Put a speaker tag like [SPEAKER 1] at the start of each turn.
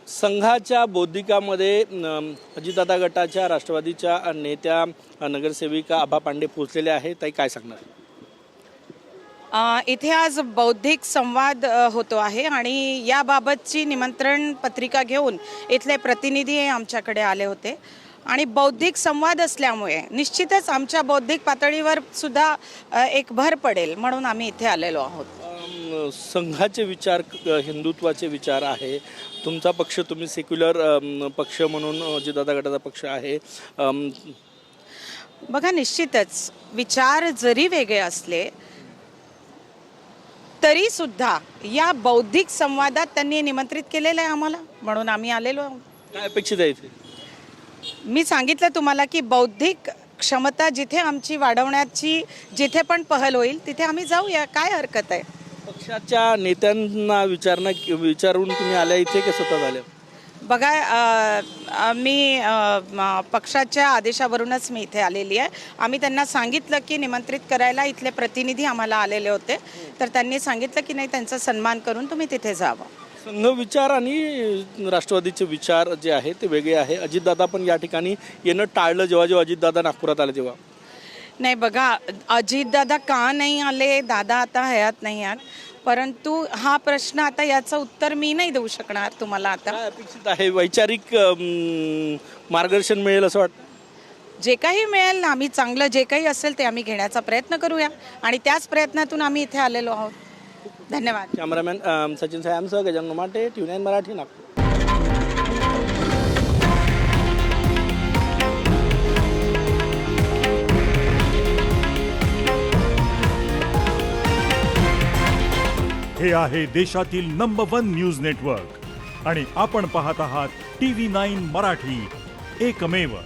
[SPEAKER 1] संघाच्या बौद्धिकामध्ये अजितदादा गटाच्या राष्ट्रवादीच्या नेत्या नगरसेविका आभा पांडे पोहोचलेल्या आहेत. ताई काय सांगणार?
[SPEAKER 2] इथे आज बौद्धिक संवाद होतो आहे आणि याबाबतची निमंत्रण पत्रिका घेऊन इथले प्रतिनिधी आमच्याकडे आले होते आणि बौद्धिक संवाद असल्यामुळे निश्चितच आमच्या बौद्धिक पातळीवर सुद्धा एक भर पडेल म्हणून आम्ही इथे आलेलो आहोत.
[SPEAKER 1] संघाचे विचार हिंदुत्वाचे विचार आहे. तुमचा पक्ष तुम्ही सेक्युलर पक्ष म्हणून अजितदादा गटाचा पक्ष आहे.
[SPEAKER 2] बघा, निश्चितच विचार जरी वेगळे असले तरी सुद्धा या बौद्धिक संवादात त्यांनी निमंत्रित केलेलं आहे आम्हाला, म्हणून आम्ही आलेलो आहोत.
[SPEAKER 1] काय अपेक्षित आहे इथे?
[SPEAKER 2] मी सांगितलं तुम्हाला की बौद्धिक क्षमता जिथे आमची वाढवण्याची जिथे पण पहल होईल तिथे आम्ही जाऊया. काय हरकत आहे?
[SPEAKER 1] पक्षाच्या नेत्यांना विचारून तुम्ही आल्या इथे की स्वतः आल्या?
[SPEAKER 2] बघा, मी पक्षाच्या आदेशावरूनच मी इथे आलेली आहे. आम्ही त्यांना सांगितलं की निमंत्रित करायला इथले प्रतिनिधी आम्हाला आलेले होते, तर त्यांनी सांगितलं की नाही, त्यांचा सन्मान करून तुम्ही तिथे जावं.
[SPEAKER 1] संघ विचार आणि राष्ट्रवादीचे विचार जे आहे ते वेगळे आहे. अजितदादा पण या ठिकाणी येणं टाळलं जेव्हा अजितदादा नागपुरात आले तेव्हा.
[SPEAKER 2] नाही, बघा, अजितदादा का नाही आले? दादा आता हयात नाही आहेत, परंतु हा प्रश्न आता याचं उत्तर मी नाही देऊ शकणार तुम्हाला. आता
[SPEAKER 1] काय अपेक्षित आहे? वैचारिक मार्गदर्शन मिळेल असं वाटतं?
[SPEAKER 2] जे काही मिळेल, आम्ही चांगलं जे काही असेल ते आम्ही घेण्याचा प्रयत्न करूया आणि त्याच प्रयत्नातून आम्ही इथे आलेलो आहोत. धन्यवाद.
[SPEAKER 1] कॅमेरामॅन सचिन सायांसह गजानन माटे, TV9 मराठी, नागपूर.
[SPEAKER 3] हे आहे देशातील नंबर 1 न्यूज नेटवर्क आणि आपण पाहत आहात TV9 मराठी, एकमेव.